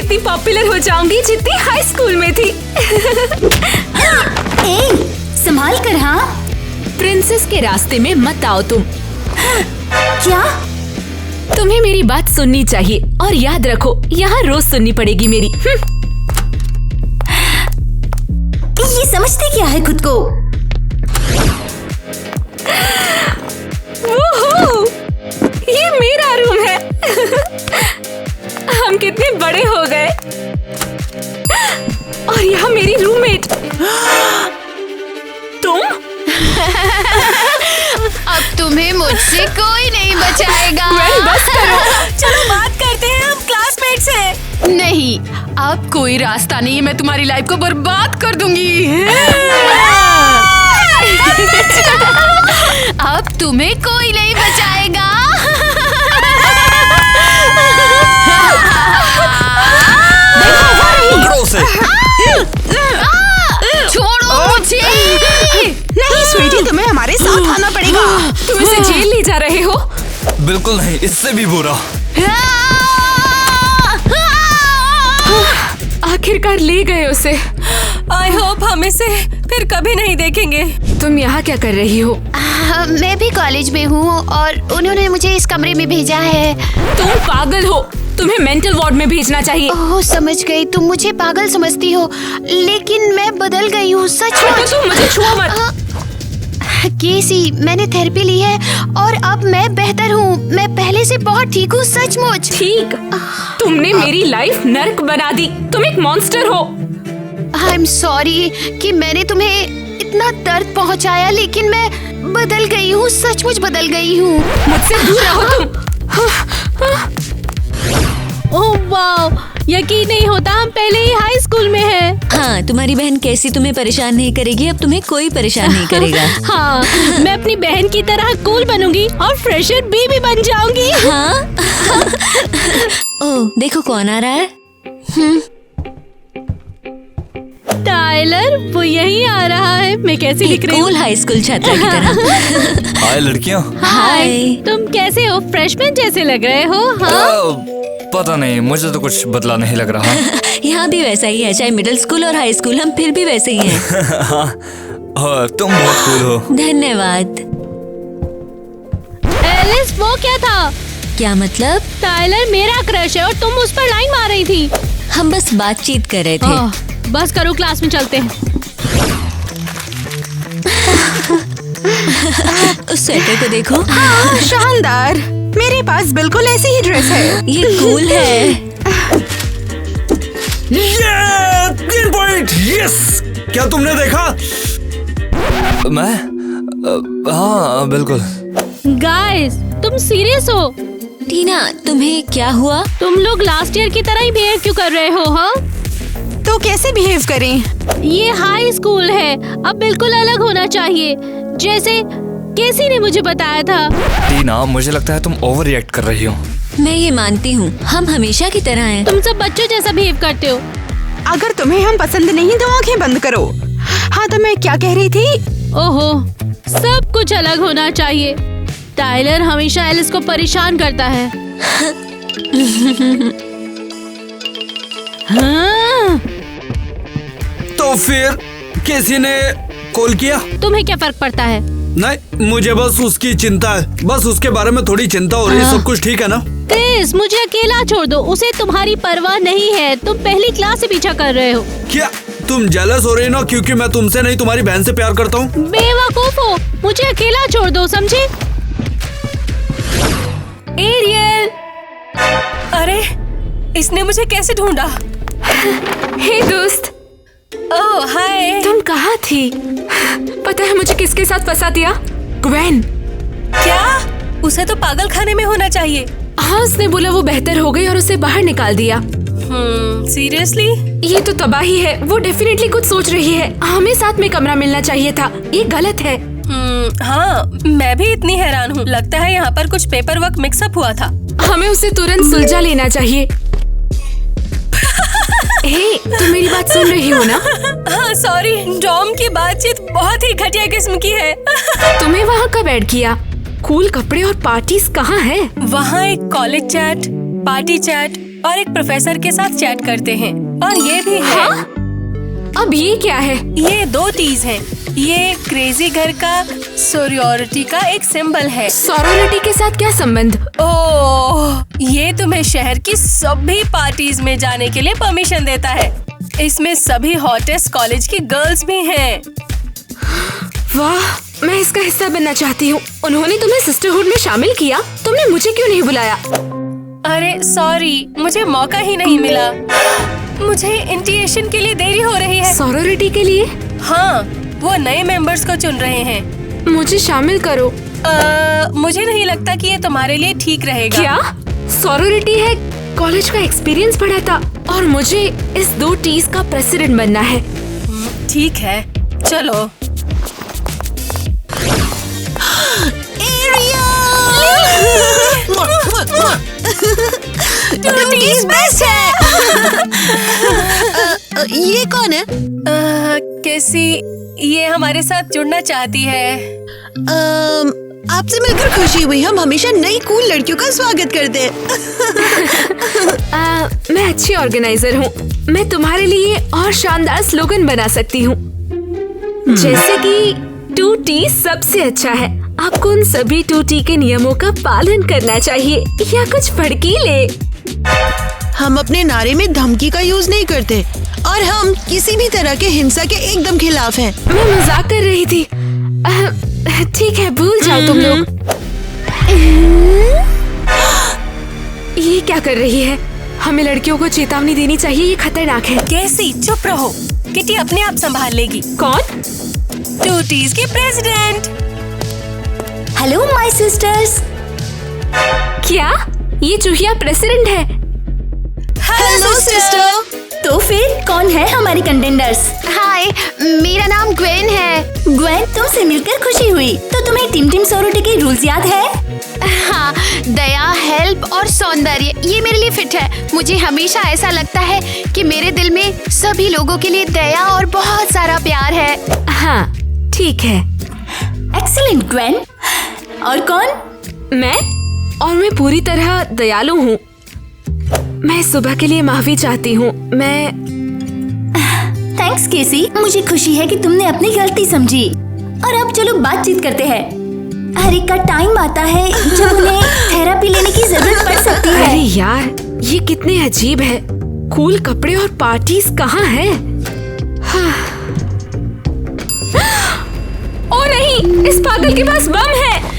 इतनी पॉपुलर हो जाऊंगी जितनी हाई स्कूल में थी। संभाल कर। हाँ, प्रिंसेस के रास्ते में मत आओ तुम। क्या? तुम्हें मेरी बात सुननी चाहिए और याद रखो, यहाँ रोज सुननी पड़ेगी मेरी। ये समझते क्या है खुद को? ओहो, ये मेरा रूम है। हम कितने बड़े हो गए। और यहाँ मेरी रूममेट तुम। अब तुम्हें मुझसे कोई नहीं बचाएगा। बस करो। चलो बात करते हैं, हम क्लासमेट्स हैं। नहीं, अब कोई रास्ता नहीं है, मैं तुम्हारी लाइफ को बर्बाद कर दूंगी। अब तुम्हें कोई नहीं बचाएगा। पकड़ो उसे। छोड़ो मुझे। नहीं स्वीटी, तुम्हें हमारे साथ आना पड़ेगा। तुम इसे जेल ले जा रहे हो? बिल्कुल नहीं, इससे भी बुरा। आखिरकार ले गए उसे। आई होप हम इसे फिर कभी नहीं देखेंगे। तुम यहाँ क्या कर रही हो? मैं भी कॉलेज में हूँ और उन्होंने मुझे इस कमरे में भेजा है। तुम पागल हो, तुम्हें मेंटल वार्ड में भेजना चाहिए। ओह, समझ गई, तुम मुझे पागल समझती हो, लेकिन मैं बदल गई हूँ सचमुच। तुम मुझे छुओ मत। केसी, मैंने थेरेपी ली है और अब मैं बेहतर हूँ। मैं पहले से बहुत ठीक हूँ, सचमुच। ठीक? तुमने मेरी लाइफ नर्क बना दी। तुम एक मॉन्स्टर हो। आई एम सॉरी कि मैंने तुम्हें इतना दर्द पहुँचाया, लेकिन मैं बदल गई हूँ, सचमुच बदल गई हूँ। मुझसे दूर रहो तुम। ओह वाओ, यकीन नहीं होता हम पहले ही हाई स्कूल में हैं। हाँ, तुम्हारी बहन कैसी तुम्हें परेशान नहीं करेगी, अब तुम्हें कोई परेशान नहीं करेगा। हाँ, मैं अपनी बहन की तरह कूल बनूंगी और फ्रेशर भी बन जाऊंगी। हाँ। ओह, देखो कौन आ रहा है। टाइलर, वो यही आ रहा है। मैं कैसी दिख रही हूँ? कूल हाई स्कूल छात्रा की तरह। हाय लड़कियां। हाय। तुम कैसे हो? फ्रेशमैन जैसे लग रहे हो। हाँ, पता नहीं, मुझे तो कुछ बदला नहीं लग रहा। यहाँ भी वैसा ही है, चाहे मिडिल स्कूल और हाई स्कूल, हम फिर भी वैसे ही हैं। हाँ, तुम बहुत कूल हो। धन्यवाद। एलिस, वो क्या था? क्या मतलब? टाइलर मेरा क्रश है और तुम उस पर लाइन मार रही थी। हम बस बातचीत कर रहे थे। बस करो, क्लास में चलते हैं। उस स्वेटर को देखो। हाँ, शानदार। मेरे पास बिल्कुल ऐसी ही ड्रेस है। ये कूल है। ये 3 पॉइंट, यस। क्या तुमने देखा? मैं हाँ बिल्कुल। गाइस, तुम सीरियस हो? टीना, तुम्हें क्या हुआ? तुम लोग लास्ट ईयर की तरह ही बिहेव क्यों कर रहे हो? हाँ, तो कैसे बिहेव करें? ये हाई स्कूल है, अब बिल्कुल अलग होना चाहिए, जैसे केसी ने मुझे बताया था। टीना, मुझे लगता है तुम ओवर रिएक्ट कर रही हो। मैं ये मानती हूँ, हम हमेशा की तरह हैं। तुम सब बच्चों जैसा बिहेव करते हो। अगर तुम्हें हम पसंद नहीं तो आंखें बंद करो। हाँ, तो मैं क्या कह रही थी? ओहो, सब कुछ अलग होना चाहिए। टाइलर हमेशा एलिस को परेशान करता है। हाँ। तो फिर किसी ने कॉल किया? तुम्हें क्या फर्क पड़ता है? नहीं, मुझे बस उसकी चिंता है, बस उसके बारे में थोड़ी चिंता हो रही है। सब कुछ ठीक है ना? क्रिस, मुझे अकेला छोड़ दो, उसे तुम्हारी परवाह नहीं है। तुम पहली क्लास से पीछा कर रहे हो। क्या तुम जेलस हो रही ना क्योंकि मैं तुमसे नहीं तुम्हारी बहन से प्यार करता हूँ? बेवकूफ हो, मुझे अकेला छोड़ दो, समझे? एरियल, अरे, इसने मुझे कैसे ढूंढा? हे दोस्त। ओह हाय। तुम कहाँ थी? पता है मुझे किसके साथ फंसा दिया? ग्वेन। क्या? उसे तो पागल खाने में होना चाहिए। हाँ, उसने बोला वो बेहतर हो गई और उसे बाहर निकाल दिया। सीरियसली? ये तो तबाही है। वो डेफिनेटली कुछ सोच रही है। हमें साथ में कमरा मिलना चाहिए था, ये गलत है। हाँ, मैं भी इतनी हैरान हूँ। लगता है यहाँ पर कुछ पेपर वर्क मिक्सअप हुआ था। हमें उसे तुरंत सुलझा लेना चाहिए। हे, तुम मेरी बात सुन रही हो ना? हाँ सॉरी, डॉम की बातचीत बहुत ही घटिया किस्म की है। तुम्हें वहाँ कब ऐड किया? कूल कपड़े और पार्टीज कहाँ है? वहाँ एक कॉलेज चैट, पार्टी चैट और एक प्रोफेसर के साथ चैट करते हैं। और ये भी है। अब ये क्या है? ये 2 टीज हैं। ये क्रेजी घर का सोरियोरिटी का एक सिंबल है। सॉरोरिटी के साथ क्या संबंध? ओह, ये तुम्हें शहर की सभी पार्टीज में जाने के लिए परमिशन देता है। इसमें सभी हॉटेस्ट कॉलेज की गर्ल्स भी हैं। वाह, मैं इसका हिस्सा बनना चाहती हूँ। उन्होंने तुम्हें सिस्टरहुड में शामिल किया, तुमने मुझे क्यों नहीं बुलाया? अरे सॉरी, मुझे मौका ही नहीं मिला। मुझे इनिशिएशन के लिए देरी हो रही है। सॉरोरिटी के लिए? हाँ, वो नए मेंबर्स को चुन रहे हैं। मुझे शामिल करो। मुझे नहीं लगता कि ये तुम्हारे लिए ठीक रहेगा। क्या? सॉरोरिटी है, कॉलेज का एक्सपीरियंस बढ़ा था और मुझे इस 2 टीज का प्रेसिडेंट बनना है। ठीक है, चलो। टूटीज बेस्ट है। ये कौन है? कैसी ये हमारे साथ जुड़ना चाहती है। आपसे मिलकर खुशी हुई। हम हमेशा नई कूल लड़कियों का स्वागत करते हैं। मैं अच्छी ऑर्गेनाइजर हूँ। मैं तुम्हारे लिए और शानदार स्लोगन बना सकती हूँ, जैसे कि 2T सबसे अच्छा है। आपको उन सभी 2T के नियमों का पालन करना चाहिए, या कुछ भड़कीले। हम अपने नारे में धमकी का यूज नहीं करते और हम किसी भी तरह के हिंसा के एकदम खिलाफ हैं। मैं मजाक कर रही थी। ठीक है, भूल जाओ तुम लोग। ये क्या कर रही है? हमें लड़कियों को चेतावनी देनी चाहिए, ये खतरनाक है। कैसी, चुप रहो। किटी अपने आप संभाल लेगी। कौन? 2T's के प्रेसिडेंट। Hello my sister's. क्या ये चूहिया प्रेसिडेंट है? Hello sister. तो फिर कौन है हमारी कंटेंडर्स? हाय, मेरा नाम ग्वेन है। ग्वेन, तुमसे मिलकर खुशी हुई। तो तुम्हें टीम टीम सोरोटी के रूल्स याद है? हाँ, दया, हेल्प और सौंदर्य, ये मेरे लिए फिट है। मुझे हमेशा ऐसा लगता है कि मेरे दिल में सभी लोगों के लिए दया और बहुत सारा प्यार है। हाँ, ठीक है। Excellent Gwen. और कौन? मैं पूरी तरह दयालु हूँ। मैं सुबह के लिए माफी चाहती हूँ। थैंक्स केसी, मुझे खुशी है कि तुमने अपनी गलती समझी। और अब चलो बातचीत करते हैं। हर एक का टाइम आता है जब उन्हें थेरेपी लेने की जरूरत पड़ सकती है। अरे यार, ये कितने अजीब है। कूल कपड़े और पार्टीज कहाँ है? हाँ। ओ नहीं, इस पागल के पास बम है।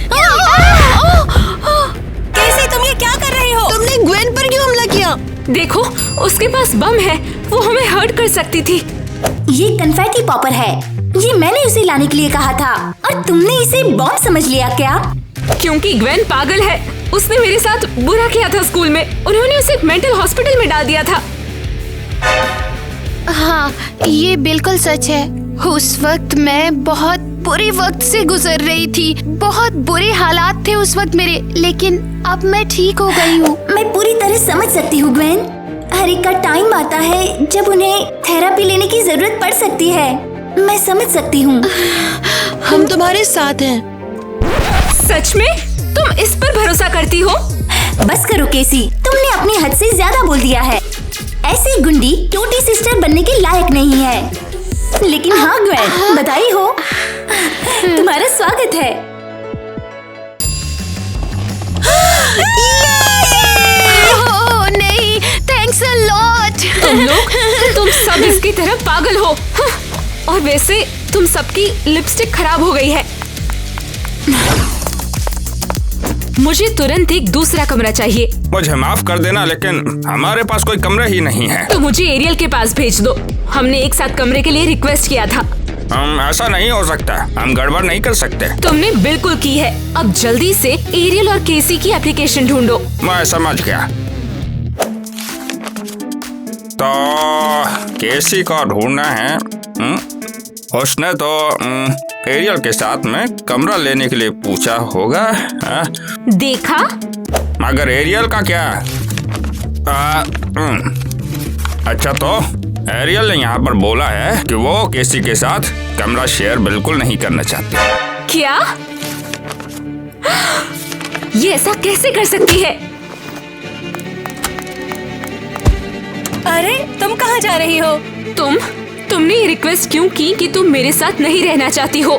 कैसी, तुम ये क्या कर रही हो? तुमने ग्वेन पर क्यों हमला किया? देखो, उसके पास बम है, वो हमें हर्ट कर सकती थी। ये कन्फेटी पॉपर है। ये मैंने उसे लाने के लिए कहा था और तुमने इसे बॉम्ब समझ लिया क्या? क्योंकि ग्वेन पागल है। उसने मेरे साथ बुरा किया था स्कूल में। उन्होंने उसे मेंटल हॉस्पिटल में डाल दिया था। हाँ, ये बिल्कुल सच है। उस वक्त मैं बहुत बुरे वक्त से गुजर रही थी। बहुत बुरे हालात थे उस वक्त मेरे, लेकिन अब मैं ठीक हो गई हूँ। मैं पूरी तरह समझ सकती हूँ ग्वेन। हर एक का टाइम आता है जब उन्हें थेरेपी लेने की जरूरत पड़ सकती है। मैं समझ सकती हूँ। हम तुम्हारे साथ हैं। सच में? तुम इस पर भरोसा करती हो? बस करो केसी, तुमने अपनी हद से ज्यादा बोल दिया है। ऐसी गुंडी 2T सिस्टर बनने के लायक नहीं है। लेकिन हाँ ग्वेन, बधाई हो, तुम्हारा स्वागत है। ओह नहीं, थैंक्स अ लॉट। तुम सब इसकी तरह पागल हो। हाँ, और वैसे तुम सबकी लिपस्टिक खराब हो गई है। मुझे तुरंत एक दूसरा कमरा चाहिए। मुझे माफ कर देना, लेकिन हमारे पास कोई कमरा ही नहीं है। तो मुझे एरियल के पास भेज दो। हमने एक साथ कमरे के लिए रिक्वेस्ट किया था। ऐसा नहीं हो सकता। हम गड़बड़ नहीं कर सकते। तुमने बिल्कुल की है। अब जल्दी से एरियल और केसी की एप्लीकेशन ढूंढो। मैं समझ गया। तो केसी को ढूंढना है। उसने तो एरियल के साथ में कमरा लेने के लिए पूछा होगा। देखा? मगर एरियल का क्या? अच्छा, तो एरियल ने यहाँ पर बोला है कि वो केसी के साथ कमरा शेयर बिल्कुल नहीं करना चाहती। क्या? ये ऐसा कैसे कर सकती है? अरे तुम कहाँ जा रही हो? तुमने ये रिक्वेस्ट क्यों की कि तुम मेरे साथ नहीं रहना चाहती हो?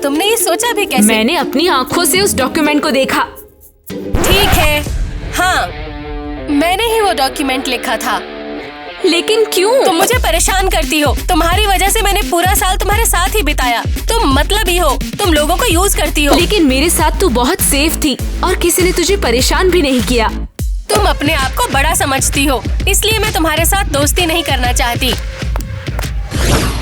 तुमने ये सोचा भी कैसे? मैंने अपनी आँखों से उस डॉक्यूमेंट को देखा। ठीक है, हाँ, मैंने ही वो डॉक्यूमेंट लिखा था। लेकिन क्यों? तुम मुझे परेशान करती हो। तुम्हारी वजह से मैंने पूरा साल तुम्हारे साथ ही बिताया। तुम मतलबी हो, तुम लोगों को यूज करती हो। लेकिन मेरे साथ तू बहुत सेफ थी और किसी ने तुझे परेशान भी नहीं किया। तुम अपने आप को बड़ा समझती हो, इसलिए मैं तुम्हारे साथ दोस्ती नहीं करना चाहती।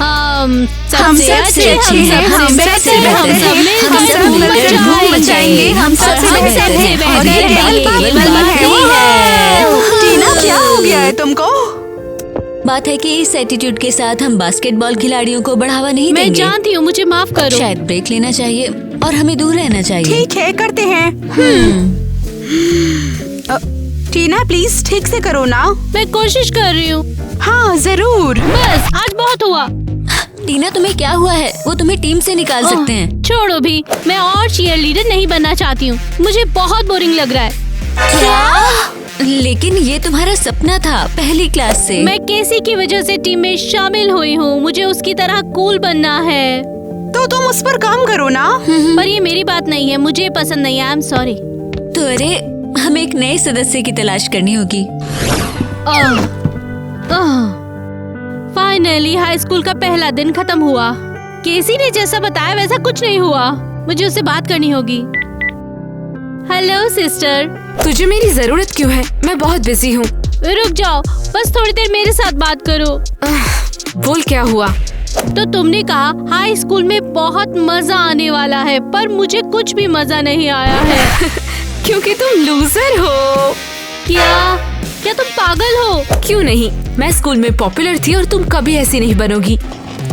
हम सबसे अच्छे हैं, हम सबसे बेहतर हैं, हम सब मिलकर धूम मचाएंगे, हम सबसे बेहतर हैं और ये टीना, क्या हो गया है तुमको? बात है कि इस एटीट्यूड के साथ हम बास्केटबॉल खिलाड़ियों को बढ़ावा नहीं देंगे। मैं जानती हूँ, मुझे माफ करो। शायद ब्रेक लेना चाहिए और हमें दूर रहना चाहिए। ठीक है, करते हैं। टीना प्लीज ठीक से करो ना। मैं कोशिश कर रही हूँ। हाँ जरूर। बस आज बहुत हुआ। टीना तुम्हें क्या हुआ है? वो तुम्हें टीम से निकाल सकते हैं। छोड़ो भी, मैं और चीयर लीडर नहीं बनना चाहती हूँ। मुझे बहुत बोरिंग लग रहा है। क्या? लेकिन ये तुम्हारा सपना था पहली क्लास से। मैं केसी की वजह से टीम में शामिल हुई हूँ। मुझे उसकी तरह कूल बनना है। तो तुम उस पर काम करो ना। पर ये मेरी बात नहीं है, मुझे पसंद नहीं है। I am sorry. तो अरे हमें एक नए सदस्य की तलाश करनी होगी। फाइनली हाई स्कूल का पहला दिन खत्म हुआ। केसी ने जैसा बताया वैसा कुछ नहीं हुआ। मुझे उससे बात करनी होगी। Hello sister. तुझे मेरी जरूरत क्यों है? मैं बहुत बिजी हूँ। रुक जाओ, बस थोड़ी देर मेरे साथ बात करो। बोल क्या हुआ? तो तुमने कहा हाई स्कूल में बहुत मजा आने वाला है, पर मुझे कुछ भी मजा नहीं आया है। क्योंकि तुम लूजर हो। क्या तुम पागल हो? क्यों नहीं, मैं स्कूल में पॉपुलर थी और तुम कभी ऐसी नहीं बनोगी।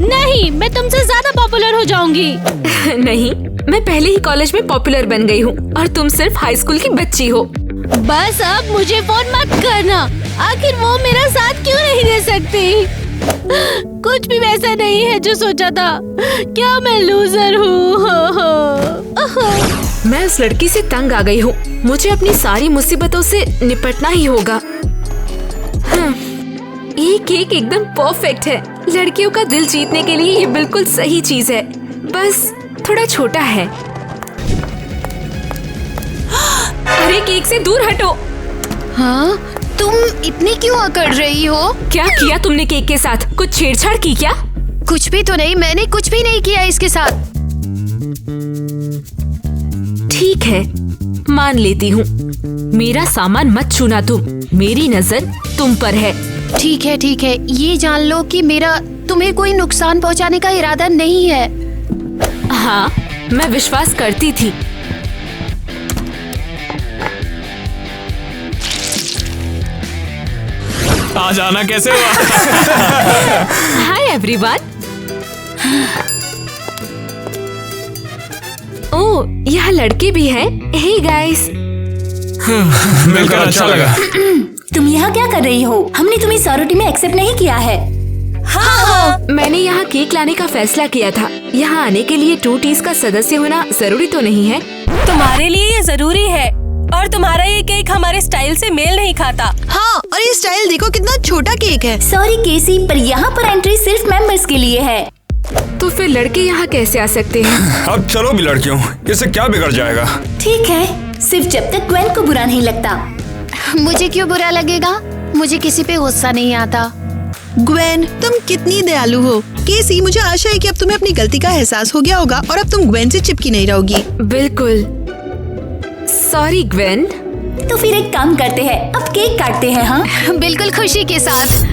नहीं, मैं तुमसे ज्यादा पॉपुलर हो जाऊंगी। नहीं, मैं पहले ही कॉलेज में पॉपुलर बन गई हूँ और तुम सिर्फ हाई स्कूल की बच्ची हो। बस अब मुझे फोन मत करना। आखिर वो मेरा साथ क्यों नहीं दे सकती? कुछ भी वैसा नहीं है जो सोचा था। क्या मैं लूजर हूँ? मैं उस लड़की से तंग आ गई हूँ। मुझे अपनी सारी मुसीबतों से निपटना ही होगा। ये केक एकदम परफेक्ट है। लड़कियों का दिल जीतने के लिए ये बिल्कुल सही चीज है, बस थोड़ा छोटा है। अरे केक से दूर हटो। हाँ, तुम इतनी क्यों अकड़ रही हो? क्या किया तुमने केक के साथ? कुछ छेड़छाड़ की क्या? कुछ भी तो नहीं, मैंने कुछ भी नहीं किया इसके साथ। ठीक है, मान लेती हूँ। मेरा सामान मत छूना तुम। मेरी नजर तुम पर है। ठीक है, ये जान लो कि मेरा तुम्हें कोई नुकसान पहुंचाने का इरादा नहीं है। हाँ, मैं विश्वास करती थी। आज आना कैसे हुआ? Hi everyone. ओह, यहाँ लड़के भी हैं। Hey guys. मिलकर अच्छा लगा। तुम यहाँ क्या कर रही हो? हमने तुम्हें सॉरोटी में एक्सेप्ट नहीं किया है। हाँ, मैंने यहाँ केक लाने का फैसला किया था। यहाँ आने के लिए 2Ts का सदस्य होना जरूरी तो नहीं है। तुम्हारे लिए ये जरूरी है और तुम्हारा ये केक हमारे स्टाइल से मेल नहीं खाता। हाँ, और ये स्टाइल देखो कितना छोटा केक है। सॉरी केसी, पर यहाँ पर एंट्री सिर्फ मेंबर्स के लिए है। तो फिर लड़के यहाँ कैसे आ सकते हैं? अब चलो भी लड़कियों, इससे क्या बिगड़ जाएगा? ठीक है, सिर्फ जब तक ग्वेन को बुरा नहीं लगता। मुझे क्यों बुरा लगेगा? मुझे किसी पे गुस्सा नहीं आता। ग्वेन, तुम कितनी दयालु हो। केसी, मुझे आशा है कि अब तुम्हें अपनी गलती का एहसास हो गया होगा और अब तुम ग्वेन से चिपकी नहीं रहोगी। बिल्कुल। Sorry Gwen. तो फिर एक काम करते हैं, अब केक काटते हैं। हाँ बिल्कुल खुशी के साथ।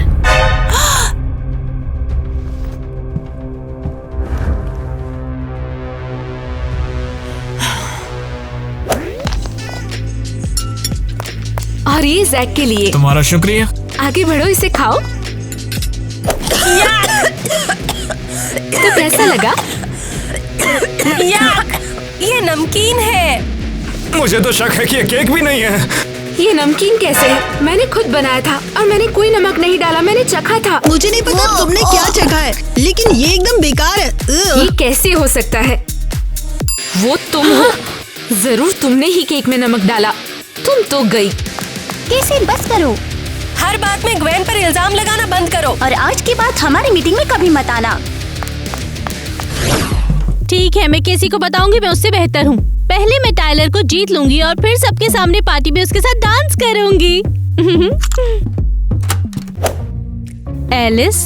और ये जैक के लिए। तुम्हारा शुक्रिया। आगे बढ़ो, इसे खाओ। तो कैसा लगा? याक, ये नमकीन है। मुझे तो शक है कि ये केक भी नहीं है। ये नमकीन कैसे है? मैंने खुद बनाया था और मैंने कोई नमक नहीं डाला। मैंने चखा था। मुझे नहीं पता तुमने क्या चखा है, लेकिन ये एकदम बेकार है। ये कैसे हो सकता है? वो तुम हो। जरूर तुमने ही केक में नमक डाला। तुम तो गई। केसी, बस करो। हर बात में ग्वेन पर इल्जाम लगाना बंद करो। और आज की बात हमारी मीटिंग में कभी मत आना। ठीक है, मैं केसी को बताऊंगी मैं उससे बेहतर हूँ। पहले मैं टाइलर को जीत लूंगी और फिर सबके सामने पार्टी में उसके साथ डांस करूंगी। एलिस,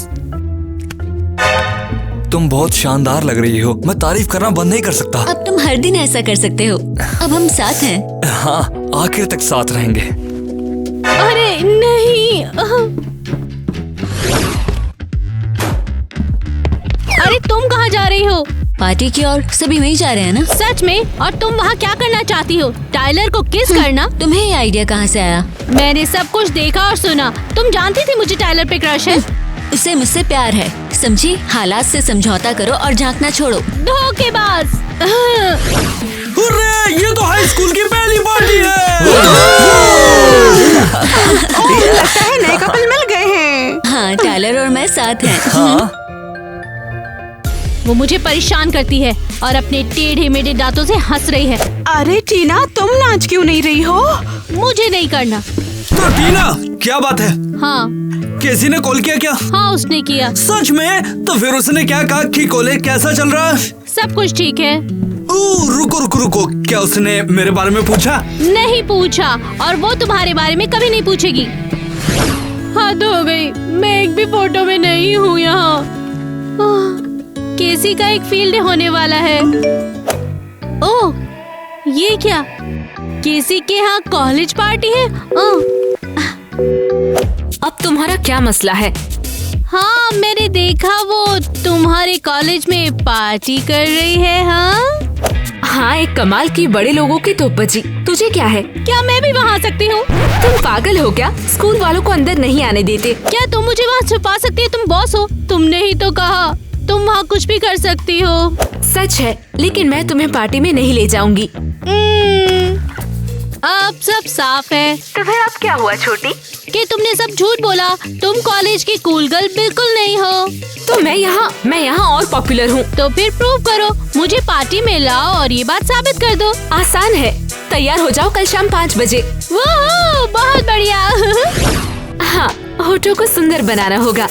तुम बहुत शानदार लग रही हो। मैं तारीफ करना बंद नहीं कर सकता। अब तुम हर दिन ऐसा कर सकते हो। अब हम साथ हैं। हाँ, आखिर तक साथ रहेंगे। अरे नहीं। अरे तुम कहाँ जा रही हो? पार्टी की ओर सभी वहीं जा रहे हैं ना? सच में? और तुम वहाँ क्या करना चाहती हो? टाइलर को किस करना? तुम्हें ये आइडिया कहाँ से आया? मैंने सब कुछ देखा और सुना। तुम जानती थी मुझे टाइलर पे क्रश है। उसे मुझसे प्यार है, समझी? हालात से समझौता करो और झांकना छोड़ो। धोखेबाज। ये तो हाई स्कूल की पहली पार्टी है। लगता है नए कपल मिल गए हैं। हाँ, टाइलर और मैं साथ हैं। हाँ। वो मुझे परेशान करती है और अपने टेढ़े मेढ़े दांतों से हंस रही है। अरे टीना, तुम नाच क्यों नहीं रही हो? मुझे नहीं करना। तो टीना, क्या बात है? हाँ। केसी ने कॉल किया क्या? हाँ, उसने किया। सच में? तो फिर उसने क्या कहा कि कॉलेज कैसा चल रहा है? सब कुछ ठीक है। रुको रुको रुको, क्या उसने मेरे बारे में पूछा? नहीं पूछा, और वो तुम्हारे बारे में कभी नहीं पूछेगी। हद हो गई, मैं एक भी फोटो में नहीं हूँ यहाँ। केसी का एक फील्ड होने वाला है। ओह, ये क्या? केसी के यहाँ कॉलेज पार्टी है? अब तुम्हारा क्या मसला है? हाँ, मैंने देखा वो तुम्हारे कॉलेज में पार्टी कर रही है। हाँ, एक कमाल की बड़े लोगों की तोपबजी। तुझे क्या है? क्या मैं भी वहाँ आ सकती हूँ? तुम पागल हो क्या? स्कूल वालों को अंदर नहीं आने देते। क्या तुम मुझे वहाँ छुपा सकती है? तुम बॉस हो। तुमने ही तो कहा तुम वहाँ कुछ भी कर सकती हो। सच है, लेकिन मैं तुम्हें पार्टी में नहीं ले जाऊंगी। अब सब साफ है। तो फिर अब क्या हुआ छोटी? कि तुमने सब झूठ बोला। तुम कॉलेज की कूल गर्ल बिल्कुल नहीं हो। तो मैं यहाँ और पॉपुलर हूँ। तो फिर प्रूव करो, मुझे पार्टी में लाओ और ये बात साबित कर दो। आसान है, तैयार हो जाओ कल शाम 5 बजे। वाह, बहुत बढ़िया। हाँ, होठों को सुंदर बनाना होगा।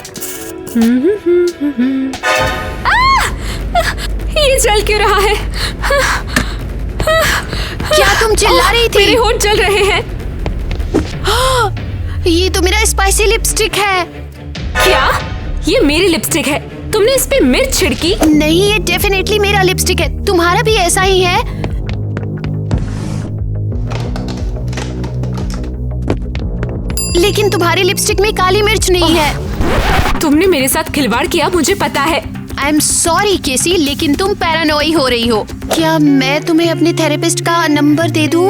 ये जल क्यों रहा है? क्या तुम चिल्ला रही थी? मेरे होठ जल रहे हैं। ये तो मेरा स्पाइसी लिपस्टिक है। क्या? ये मेरी लिपस्टिक है? तुमने इस पे मिर्च छिड़की? नहीं, ये डेफिनेटली मेरा लिपस्टिक है। तुम्हारा भी ऐसा ही है? लेकिन तुम्हारी लिपस्टिक में काली मिर्च नहीं है। तुमने मेरे साथ खिलवाड़ किया, मुझे पता है। आई एम सॉरी केसी, लेकिन तुम पैरानोई हो रही हो। क्या मैं तुम्हें अपने थेरेपिस्ट का नंबर दे दूं?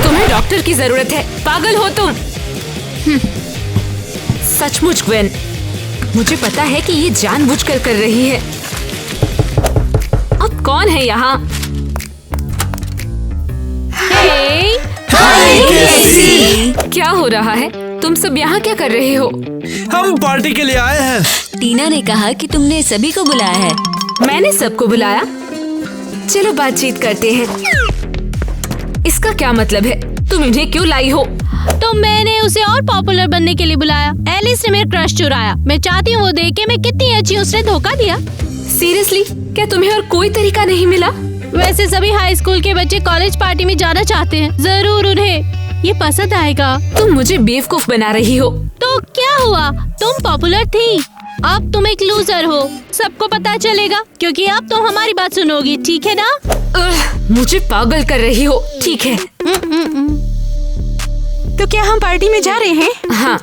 तुम्हें डॉक्टर की जरूरत है। पागल हो तुम। सचमुच ग्वेन, मुझे पता है कि ये जानबूझकर कर रही है। अब कौन है यहाँ? हाय केसी। क्या हो रहा है? तुम सब यहाँ क्या कर रहे हो? हम पार्टी के लिए आए हैं। टीना ने कहा कि तुमने सभी को बुलाया है। मैंने सबको बुलाया। चलो बातचीत करते हैं। इसका क्या मतलब है? तुम इन्हें क्यों लाई हो? तो मैंने उसे और पॉपुलर बनने के लिए बुलाया। एलिस ने मेरा क्रश चुराया। मैं चाहती हूँ वो देखे मैं कितनी अच्छी, उसने धोखा दिया। सीरियसली? क्या तुम्हें और कोई तरीका नहीं मिला? वैसे सभी हाई स्कूल के बच्चे कॉलेज पार्टी में जाना चाहते हैं। जरूर उन्हें ये पसंद आएगा। तुम मुझे बेवकूफ बना रही हो। तो क्या हुआ? तुम पॉपुलर थी, अब तुम एक लूजर हो। सबको पता चलेगा क्योंकि अब तुम हमारी बात सुनोगी, ठीक है ना? मुझे पागल कर रही हो। ठीक है। तो क्या हम पार्टी में जा रहे हैं? हाँ।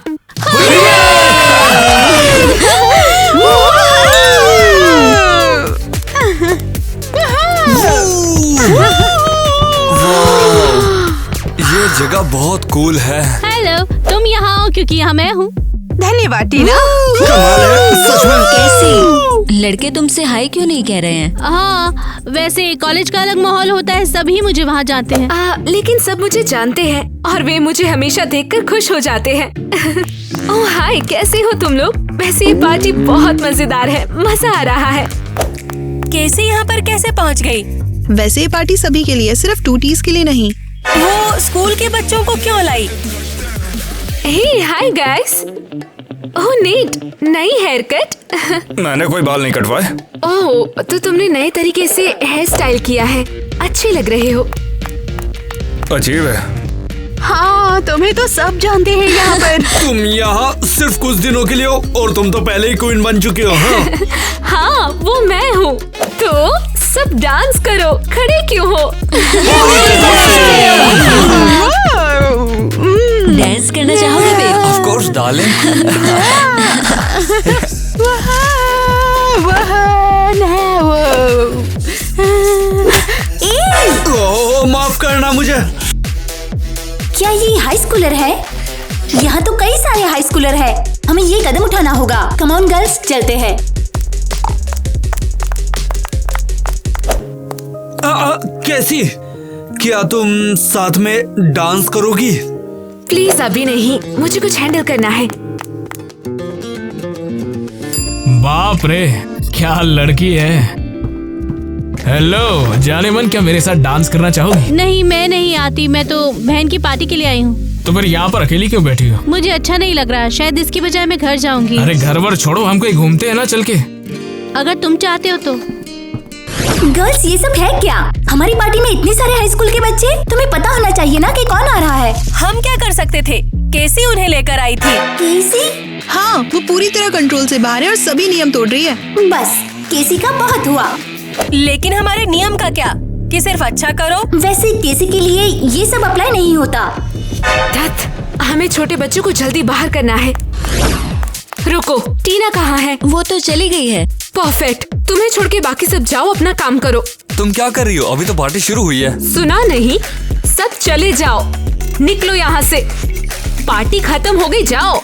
ये जगह बहुत कूल है। हेलो, तुम यहाँ आओ क्योंकि यहाँ मैं हूँ। धन्यवाद टीना। कमाल है, सच में। कैसी? लड़के तुमसे हाय क्यों नहीं कह रहे हैं? हाँ, वैसे कॉलेज का अलग माहौल होता है, सभी मुझे वहाँ जानते हैं। लेकिन सब मुझे जानते हैं और वे मुझे हमेशा देखकर खुश हो जाते हैं। ओह हाय, कैसे हो तुम लोग? वैसे ये पार्टी बहुत मजेदार है, मजा आ रहा है। केसी यहाँ पर कैसे पहुँच गई? वैसे ये पार्टी सभी के लिए, सिर्फ 2Ts के लिए नहीं। वो स्कूल के बच्चों को क्यों लाई? हे हाय गाइस। ओह नीट, नई हेयर कट। मैंने कोई बाल नहीं कटवाए। ओह, तो तुमने नए तरीके से हेयर स्टाइल किया है, अच्छे लग रहे हो। अजीब है। हाँ, तुम्हें तो सब जानते हैं यहाँ पर। तुम यहाँ सिर्फ कुछ दिनों के लिए हो और तुम तो पहले ही क्वीन बन चुके हो। हाँ, हाँ वो मैं हूँ। तो सब डांस करो, खड़े क्यों हो? डांस करना चाहोगे babe? Of course darling. Oh, माफ करना मुझे। क्या ये हाई स्कूलर है? यहाँ तो कई सारे हाई स्कूलर है। हमें ये कदम उठाना होगा। कम ऑन गर्ल्स, चलते हैं। कैसी? क्या तुम साथ में डांस करोगी? प्लीज अभी नहीं, मुझे कुछ हैंडल करना है। बाप रे, क्या लड़की है। हेलो जाने मन, क्या मेरे साथ डांस करना चाहोगी? नहीं, मैं नहीं आती। मैं तो बहन की पार्टी के लिए आई हूँ। तो फिर यहाँ पर अकेली क्यों बैठी हो? मुझे अच्छा नहीं लग रहा, शायद इसकी बजाय मैं घर जाऊंगी। अरे घर वर छोड़ो, हम कहीं घूमते हैं ना चल के। अगर तुम चाहते हो तो। गर्ल्स, ये सब है क्या? हमारी पार्टी में इतने सारे हाई स्कूल के बच्चे, तुम्हें पता होना चाहिए ना कि कौन आ रहा है। हम क्या कर सकते थे? केसी उन्हें लेकर आई थी। केसी? हाँ, वो पूरी तरह कंट्रोल से बाहर है और सभी नियम तोड़ रही है। बस, केसी का बहुत हुआ। लेकिन हमारे नियम का क्या, कि सिर्फ अच्छा करो? वैसे केसी के लिए ये सब अप्लाई नहीं होता। धत, हमें छोटे बच्चों को जल्दी बाहर करना है। रुको, टीना कहाँ है? वो तो चली गई है। परफेक्ट, तुम्हें छोड़ के बाकी सब जाओ, अपना काम करो। तुम क्या कर रही हो? अभी तो पार्टी शुरू हुई है। सुना नहीं? सब चले जाओ, निकलो यहाँ से। पार्टी खत्म हो गई, जाओ।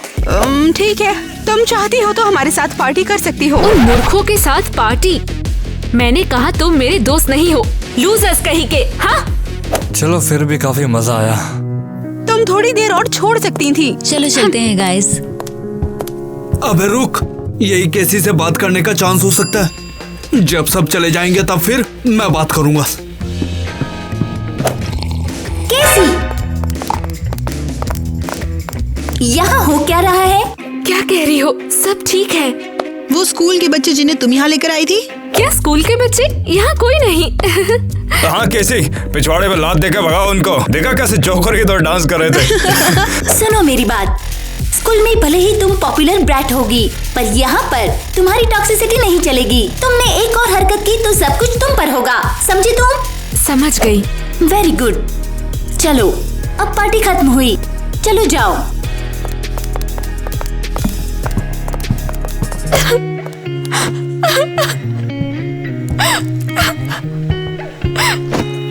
ठीक है, तुम चाहती हो तो हमारे साथ पार्टी कर सकती हो। उन मूर्खों के साथ पार्टी? मैंने कहा तुम मेरे दोस्त नहीं हो, लूजर्स कहीं के। हाँ, चलो फिर भी काफी मजा आया। तुम थोड़ी देर और छोड़ सकती थी। चलो चलते हैं गाइस। अबे रुक, यही केसी से बात करने का चांस हो सकता है। जब सब चले जाएंगे तब फिर मैं बात करूंगा। केसी, यहाँ हो क्या रहा है? क्या कह रही हो? सब ठीक है। वो स्कूल के बच्चे जिन्हें तुम यहाँ लेकर आई थी। क्या स्कूल के बच्चे? यहाँ कोई नहीं। हाँ केसी, पिछवाड़े में लात देकर भगाओ उनको। देखा कैसे जोकर की तरह डांस कर रहे थे। सुनो मेरी बात, स्कूल में भले ही तुम पॉपुलर ब्रैट होगी, पर यहाँ पर तुम्हारी टॉक्सिसिटी नहीं चलेगी। तुमने एक और हरकत की तो सब कुछ तुम पर होगा, समझी तुम? समझ गई। Very good. चलो, अब पार्टी खत्म हुई, चलो जाओ।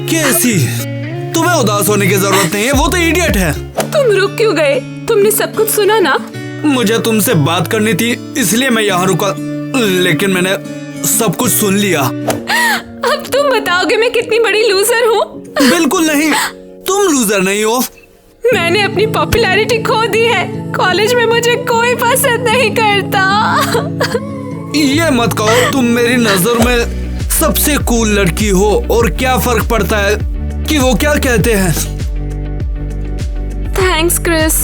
केसी, तुम्हें उदास होने की जरूरत नहीं है, वो तो इडियट है। तुम रुक क्यों गए? तुमने सब कुछ सुना ना? मुझे तुमसे बात करनी थी इसलिए मैं यहाँ रुका, लेकिन मैंने सब कुछ सुन लिया। अब तुम बताओगे मैं कितनी बड़ी लूजर हूँ? बिल्कुल नहीं, तुम लूजर नहीं हो। मैंने अपनी पॉपुलैरिटी खो दी है। कॉलेज में मुझे कोई पसंद नहीं करता। ये मत कहो, तुम मेरी नजर में सबसे कूल लड़की हो और क्या फर्क पड़ता है कि वो क्या कहते हैं। Thanks Chris.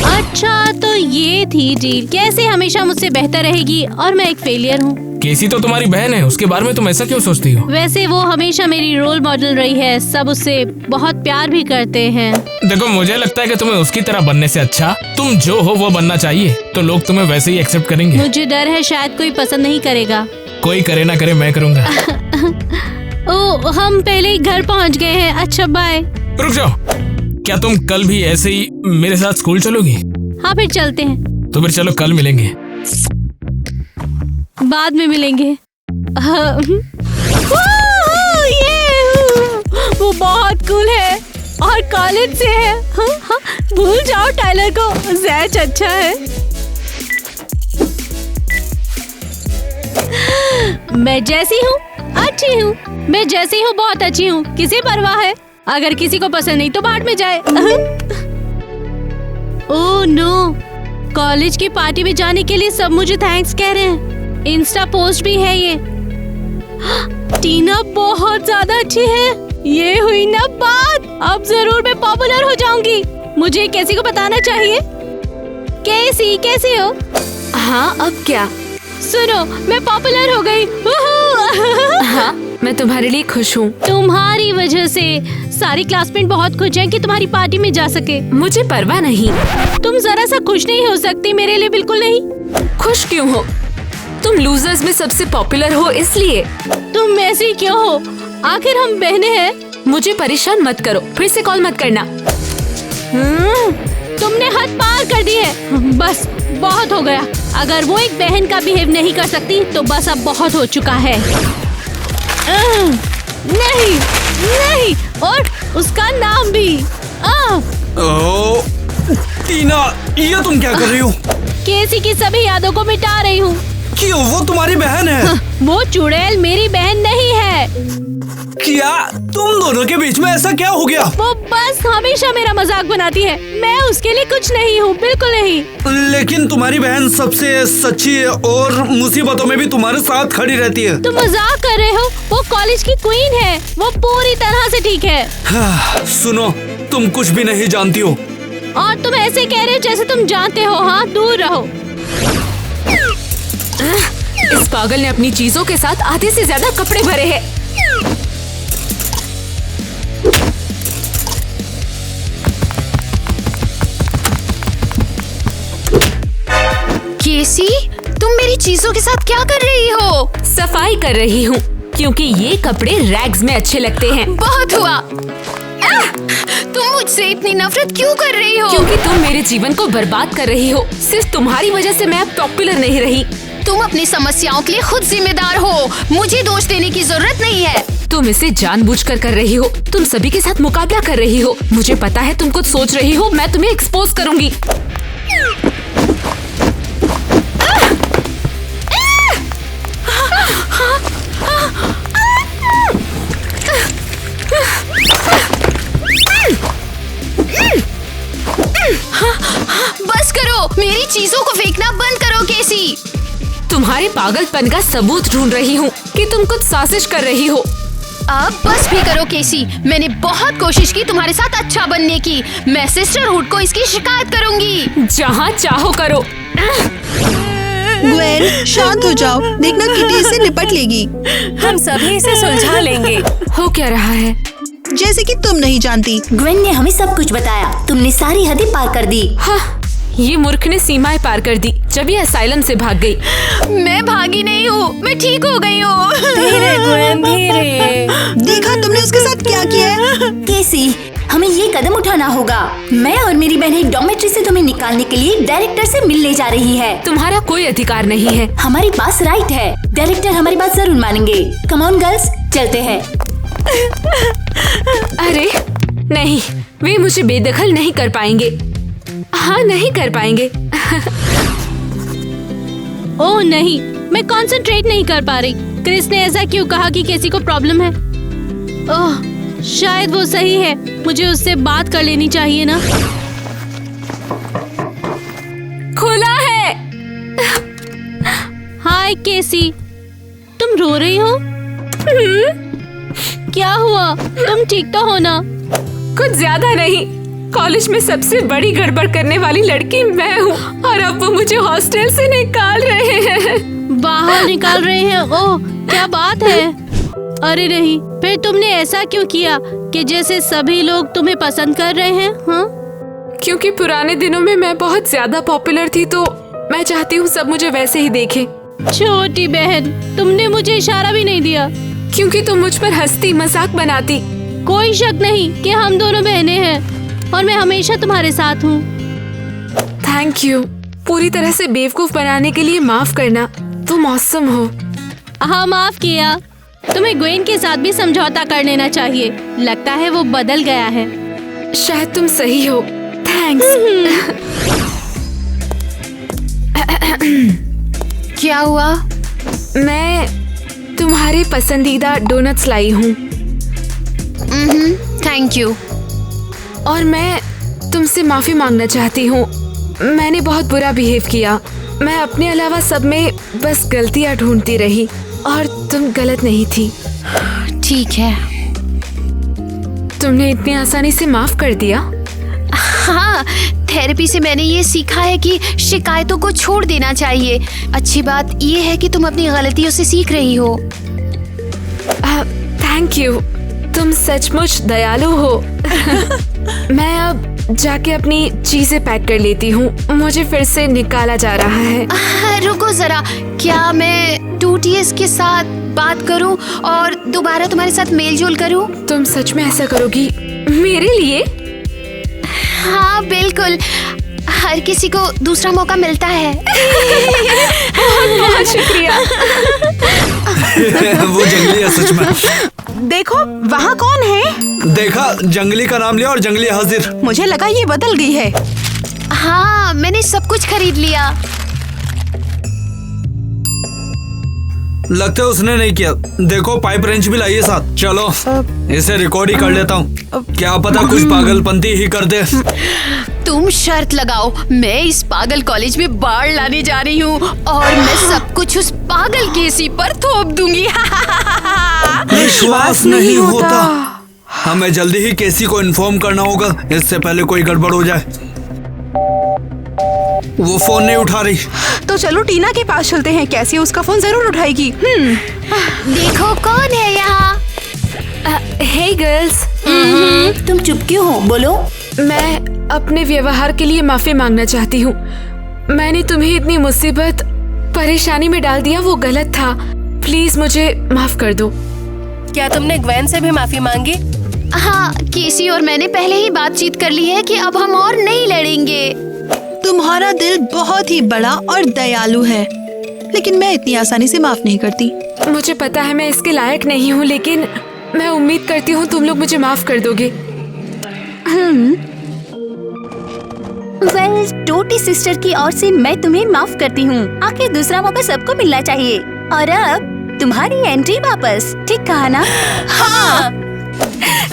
अच्छा तो ये थी डील, कैसे हमेशा मुझसे बेहतर रहेगी और मैं एक फेलियर हूँ। केसी तो तुम्हारी बहन है, उसके बारे में तुम ऐसा क्यों सोचती हो? वैसे वो हमेशा मेरी रोल मॉडल रही है, सब उससे बहुत प्यार भी करते हैं। देखो मुझे लगता है कि तुम्हें उसकी तरह बनने से अच्छा तुम जो हो वो बनना चाहिए, तो लोग तुम्हें वैसे ही एक्सेप्ट करेंगे। मुझे डर है शायद कोई पसंद नहीं करेगा। कोई करे ना करे, मैं करूँगा। ओ, हम पहले ही घर पहुँच गए हैं। अच्छा बाय। रुक जाओ, क्या तुम कल भी ऐसे ही मेरे साथ स्कूल चलोगी? हाँ फिर चलते हैं। तो फिर चलो कल मिलेंगे। बाद में मिलेंगे। वो बहुत कूल है और कॉलेज से है। भूल जाओ टाइलर को, जैच अच्छा है। मैं जैसी हूँ अच्छी हूँ, मैं जैसी हूँ बहुत अच्छी हूँ, किसे परवाह है? अगर किसी को पसंद नहीं तो बाहर में जाए। ओह नो, कॉलेज की पार्टी में जाने के लिए सब मुझे थैंक्स कह रहे हैं। इंस्टा पोस्ट भी है ये। टीना बहुत ज्यादा अच्छी है। ये हुई ना बात, अब जरूर मैं पॉपुलर हो जाऊंगी। मुझे कैसी को बताना चाहिए। कैसी कैसी हो? हाँ, अब क्या? सुनो, मैं पॉपुलर हो गई। हाँ, मैं तुम्हारे लिए खुश हूँ। तुम्हारी वजह से सारी क्लासमेट बहुत खुश हैं कि तुम्हारी पार्टी में जा सके। मुझे परवाह नहीं। तुम जरा सा खुश नहीं हो सकती? मेरे लिए बिल्कुल नहीं। खुश क्यों हो? तुम लूजर्स में सबसे पॉपुलर हो इसलिए। तुम ऐसी क्यों हो? आखिर हम बहनें हैं। मुझे परेशान मत करो, फिर से कॉल मत करना। तुमने हद पार कर दी है। बस बहुत हो गया। अगर वो एक बहन का बिहेव नहीं कर सकती तो बस अब बहुत हो चुका है। नहीं नहीं, और उसका नाम भी। टीना, ये तुम क्या कर रही हो? केसी की सभी यादों को मिटा रही हूँ। क्यों? वो तुम्हारी बहन है। वो चुड़ैल मेरी बहन नहीं है। क्या तुम दोनों के बीच में ऐसा क्या हो गया? वो बस हमेशा मेरा मजाक बनाती है। मैं उसके लिए कुछ नहीं हूँ, बिल्कुल नहीं। लेकिन तुम्हारी बहन सबसे सच्ची है और मुसीबतों में भी तुम्हारे साथ खड़ी रहती है। तुम मजाक कर रहे हो? वो कॉलेज की क्वीन है। वो पूरी तरह से ठीक है। सुनो, तुम कुछ भी नहीं जानती हो। और तुम ऐसे कह रहे हो जैसे तुम जानते हो। हाँ, दूर रहो। इस पागल ने अपनी चीजों के साथ आधे से ज्यादा कपड़े भरे हैं। केसी, तुम मेरी चीजों के साथ क्या कर रही हो? सफाई कर रही हूँ, क्योंकि ये कपड़े रैग्स में अच्छे लगते हैं। बहुत हुआ। तुम मुझसे इतनी नफरत क्यों कर रही हो? क्योंकि तुम मेरे जीवन को बर्बाद कर रही हो। सिर्फ तुम्हारी वजह से मैं अब पॉपुलर नहीं रही। तुम अपनी समस्याओं के लिए खुद जिम्मेदार हो। मुझे दोष देने की जरूरत नहीं है। तुम इसे जानबूझकर कर रही हो। तुम सभी के साथ मुकाबला कर रही हो। मुझे पता है तुम कुछ सोच रही हो। मैं तुम्हें एक्सपोज करूंगी। बस करो, मेरी चीजों को फेंकना बंद करो केसी। तुम्हारे पागलपन का सबूत ढूंढ रही हूँ कि तुम कुछ साजिश कर रही हो। अब बस भी करो केसी। मैंने बहुत कोशिश की तुम्हारे साथ अच्छा बनने की। मैं सिस्टरहुड को इसकी शिकायत करूंगी। जहाँ चाहो करो। ग्वेन, शांत हो जाओ। देखना किटी इससे निपट लेगी। हम सभी इसे सुलझा लेंगे। हो क्या रहा है? जैसे कि तुम नहीं जानती। ग्वेन ने हमें सब कुछ बताया। तुमने सारी हदें पार कर दी। हाँ, ये मूर्ख ने सीमाएं पार कर दी जब ये असाइलम से भाग गई। मैं भागी नहीं हूँ, मैं ठीक हो गई हूँ। धीरे ग्वेन, धीरे। देखा तुमने उसके साथ क्या किया है? केसी, हमें ये कदम उठाना होगा। मैं और मेरी बहन एक डॉर्मेट्री से तुम्हें निकालने के लिए डायरेक्टर से मिलने जा रही है। तुम्हारा कोई अधिकार नहीं है। हमारे पास राइट है। डायरेक्टर हमारी बात जरूर मानेंगे। कम ऑन गर्ल्स, चलते हैं। अरे नहीं, वे मुझे बेदखल नहीं कर पाएंगे। हाँ, नहीं कर पाएंगे। ओह नहीं, मैं कंसंट्रेट नहीं कर पा रही। क्रिस ने ऐसा क्यों कहा कि केसी को प्रॉब्लम है? ओह, शायद वो सही है। मुझे उससे बात कर लेनी चाहिए ना। खुला है। हाय केसी, तुम रो रही हो? क्या हुआ? तुम ठीक तो हो ना? कुछ ज्यादा नहीं। कॉलेज में सबसे बड़ी गड़बड़ करने वाली लड़की मैं हूँ और अब वो मुझे हॉस्टल से निकाल रहे हैं। बाहर निकाल रहे हैं? ओह, क्या बात है। अरे नहीं, फिर तुमने ऐसा क्यों किया कि जैसे सभी लोग तुम्हें पसंद कर रहे हैं? हाँ, क्योंकि पुराने दिनों में मैं बहुत ज्यादा पॉपुलर थी, तो मैं चाहती हूँ सब मुझे वैसे ही देखें। छोटी बहन, तुमने मुझे इशारा भी नहीं दिया। क्योंकि तुम मुझ पर हंसती, मजाक बनाती। कोई शक नहीं कि हम दोनों बहनें हैं और मैं हमेशा तुम्हारे साथ हूँ। Thank you. पूरी तरह से बेवकूफ बनाने के लिए माफ करना। तुम ऑसम हो। हाँ, माफ किया। तुम्हें ग्वेन के साथ भी समझौता कर लेना चाहिए। लगता है वो बदल गया है। शायद तुम सही हो। थैंक्स। क्या हुआ? मैं तुम्हारे पसंदीदा डोनट्स लाई हूँ। Thank you. और मैं तुमसे माफी मांगना चाहती हूँ। मैंने बहुत बुरा बिहेव किया। मैं अपने अलावा सब में बस गलतियाँ ढूंढती रही और तुम गलत नहीं थी। ठीक है। तुमने इतनी आसानी से माफ कर दिया। हाँ, थेरेपी से मैंने ये सीखा है कि शिकायतों को छोड़ देना चाहिए। अच्छी बात ये है कि तुम अपनी गलतियों से सीख रही हो। थैंक यू, तुम सचमुच दयालु हो। मैं अब जाके अपनी चीजें पैक कर लेती हूँ, मुझे फिर से निकाला जा रहा है। रुको जरा, क्या मैं 2TS के साथ बात करूँ और दोबारा तुम्हारे साथ मेल जोल करूँ? तुम सच में ऐसा करोगी मेरे लिए? हाँ बिल्कुल, हर किसी को दूसरा मौका मिलता है। बहुत शुक्रिया। वो जंगली है सच में। देखो वहाँ कौन है? देखा, जंगली का नाम लिया और जंगली हाजिर। मुझे लगा ये बदल गई है। हाँ, मैंने सब कुछ खरीद लिया। लगता है उसने नहीं किया। देखो पाइप रेंच भी लाइए साथ। चलो इसे रिकॉर्ड ही कर लेता हूँ, क्या पता कुछ पागलपंती ही कर दे। तुम शर्त लगाओ, मैं इस पागल कॉलेज में बाढ़ लाने जा रही हूँ और मैं सब कुछ उस पागल केसी पर थोप दूंगी। विश्वास नहीं होता। हमें जल्दी ही केसी को इन्फॉर्म करना होगा, इससे पहले कोई गड़बड़ हो जाए। वो फोन नहीं उठा रही। तो चलो टीना के पास चलते हैं, कैसी उसका फोन जरूर उठाएगी। देखो कौन है यहाँ। हे गर्ल्स, तुम चुप क्यों हो? बोलो। मैं अपने व्यवहार के लिए माफी मांगना चाहती हूँ। मैंने तुम्हें इतनी मुसीबत परेशानी में डाल दिया, वो गलत था। प्लीज मुझे माफ कर दो। क्या तुमने ग्वेन से भी माफी मांगी? हाँ, केसी और मैंने पहले ही बातचीत कर ली है कि अब हम और नहीं लड़ेंगे। तुम्हारा दिल बहुत ही बड़ा और दयालु है, लेकिन मैं इतनी आसानी से माफ नहीं करती। मुझे पता है मैं इसके लायक नहीं हूँ, लेकिन मैं उम्मीद करती हूँ तुम लोग मुझे माफ कर दोगे। वेल, टोटी सिस्टर की ओर से मैं तुम्हें माफ करती हूँ। आखिर दूसरा मौका सबको मिलना चाहिए। और अब तुम्हारी एंट्री वापस, ठीक कहा ना? हाँ।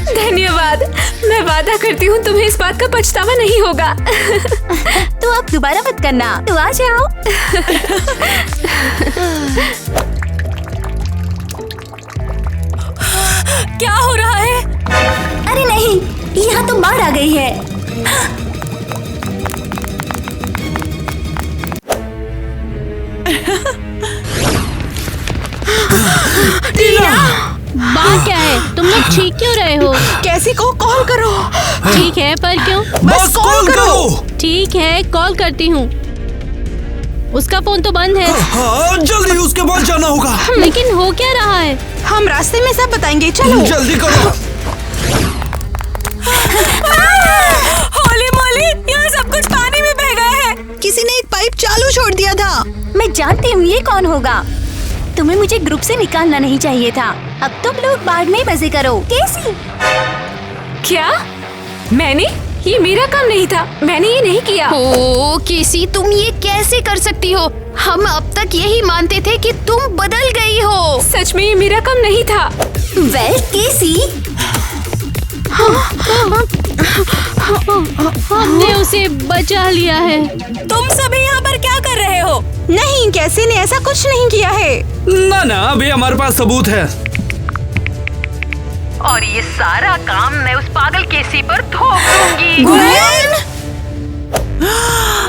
धन्यवाद। मैं वादा करती हूँ तुम्हें इस बात का पछतावा नहीं होगा। तो अब दोबारा मत करना, तो आ जाओ। क्या हो रहा है? अरे नहीं, यहाँ तो बाढ़ आ गई है। बात क्या है? तुम लोग ठीक क्यों रहे हो? कैसी को कॉल करो। ठीक है, पर क्यों? बस कॉल करो। ठीक है, कॉल करती हूँ। उसका फोन तो बंद है। हाँ, जल्दी उसके पास जाना होगा। लेकिन हो क्या रहा है? हम रास्ते में सब बताएंगे, चलो जल्दी करो। होली मोली, यहाँ सब कुछ पानी में बह गया है। किसी ने एक पाइप चालू छोड़ दिया था। मैं जानती हूँ ये कौन होगा। तुम्हें मुझे ग्रुप से निकालना नहीं चाहिए था। अब तुम लोग बाढ़ में मजे करो। केसी, क्या? मैंने? ये मेरा काम नहीं था, मैंने ये नहीं किया। ओ केसी, तुम ये कैसे कर सकती हो? हम अब तक यही मानते थे कि तुम बदल गई हो। सच में ये मेरा काम नहीं था। वेल केसी, हमने उसे बचा लिया है। तुम सभी यहाँ पर क्या कर रहे हो? नहीं, कैसी ने ऐसा कुछ नहीं किया है। ना ना, अभी हमारे पास सबूत है। और ये सारा काम मैं उस पागल केसी पर थोप दूंगी।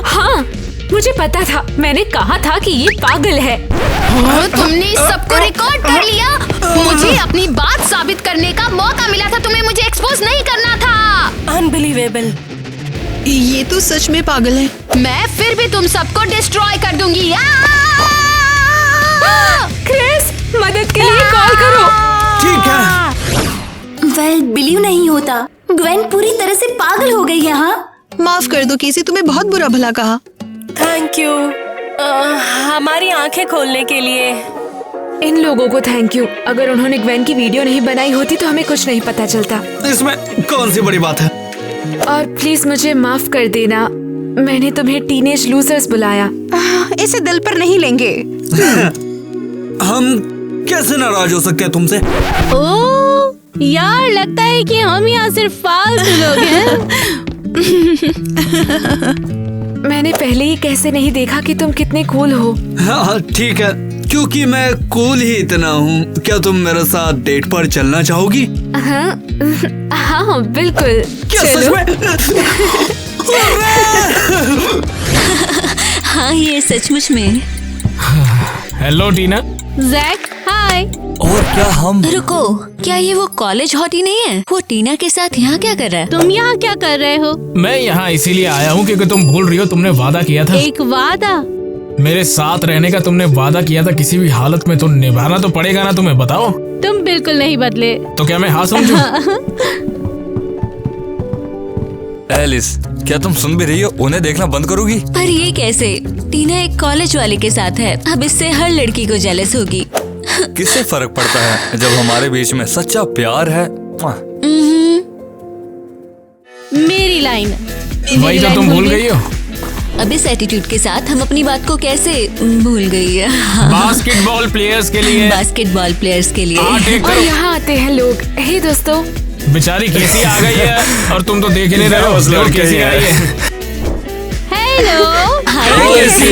हाँ, मुझे पता था। मैंने कहा था कि ये पागल है। तुमने सबको रिकॉर्ड कर लिया। मुझे अपनी बात साबित करने का मौका मिला था, तुम्हें मुझे एक्सपोज नहीं करना था। अनबिलीवेबल। ये तो सच में पागल है। मैं फिर भी तुम सबको डिस्ट्रॉय कर दूंगी। क्रिस, मदद के लिए कॉल करो। ठीक है। वेल, बिलीव नहीं होता। ग्वेन पूरी तरह से पागल हो गई है। हाँ, माफ कर दो केसी, तुम्हें बहुत बुरा भला कहा। थैंक यू हमारी आंखें खोलने के लिए। इन लोगों को थैंक यू। अगर उन्होंने ग्वेन की वीडियो नहीं बनाई होती तो हमें कुछ नहीं पता चलता। इसमें कौन सी बड़ी बात है? और प्लीज मुझे माफ कर देना, मैंने तुम्हें टीनेज लूजर्स बुलाया। इसे दिल पर नहीं लेंगे। हम कैसे नाराज हो सकते हैं तुमसे? ओ यार, लगता है कि हम यहाँ सिर्फ फालतू लोग हैं। मैंने पहले ही कैसे नहीं देखा कि तुम कितने कूल हो। हाँ ठीक है, क्योंकि मैं कूल ही इतना हूँ। क्या तुम मेरे साथ डेट पर चलना चाहोगी? हाँ हाँ बिल्कुल। क्या चलो। सच में? हाँ ये सचमुच में। हेलो टीना। जैक हाय। और क्या हम रुको, क्या ये वो कॉलेज हॉटी नहीं है? वो टीना के साथ यहाँ क्या कर रहा है? तुम यहाँ क्या कर रहे हो? मैं यहाँ इसीलिए आया हूँ क्योंकि तुम भूल रही हो तुमने वादा किया था। एक वादा? मेरे साथ रहने का तुमने वादा किया था, किसी भी हालत में तो निभाना तो पड़ेगा ना तुम्हें, बताओ। तुम बिल्कुल नहीं बदले। तो क्या मैं हाँ समझूं? एलिस, क्या तुम सुन भी रही हो? उन्हें देखना बंद करोगी? पर ये कैसे? टीना एक कॉलेज वाले के साथ है, अब इससे हर लड़की को जेलस होगी। किससे फर्क पड़ता है जब हमारे बीच में सच्चा प्यार है। मेरी लाइन। वही तो तुम भूल गई हो। अब इस एटीट्यूड के साथ हम अपनी बात को कैसे भूल गई? बास्केटबॉल प्लेयर्स के लिए। बास्केटबॉल प्लेयर्स के लिए। और यहाँ आते हैं लोग। हे दोस्तों, बेचारी केसी आ गई है और तुम तो देख ही नहीं रहे हो। और केसी आई है। हेलो। हाय केसी।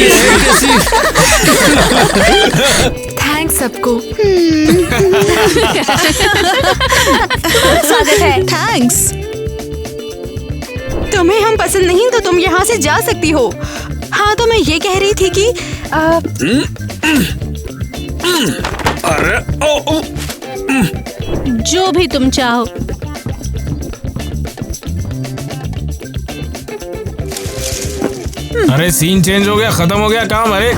थैंक्स सबको। स्वागत है। थैंक्स। तुम्हें हम पसंद नहीं तो तुम यहाँ से जा सकती हो। हाँ तो मैं ये कह रही थी कि अरे जो भी तुम चाहो। अरे सीन चेंज हो गया, खत्म हो गया काम। अरे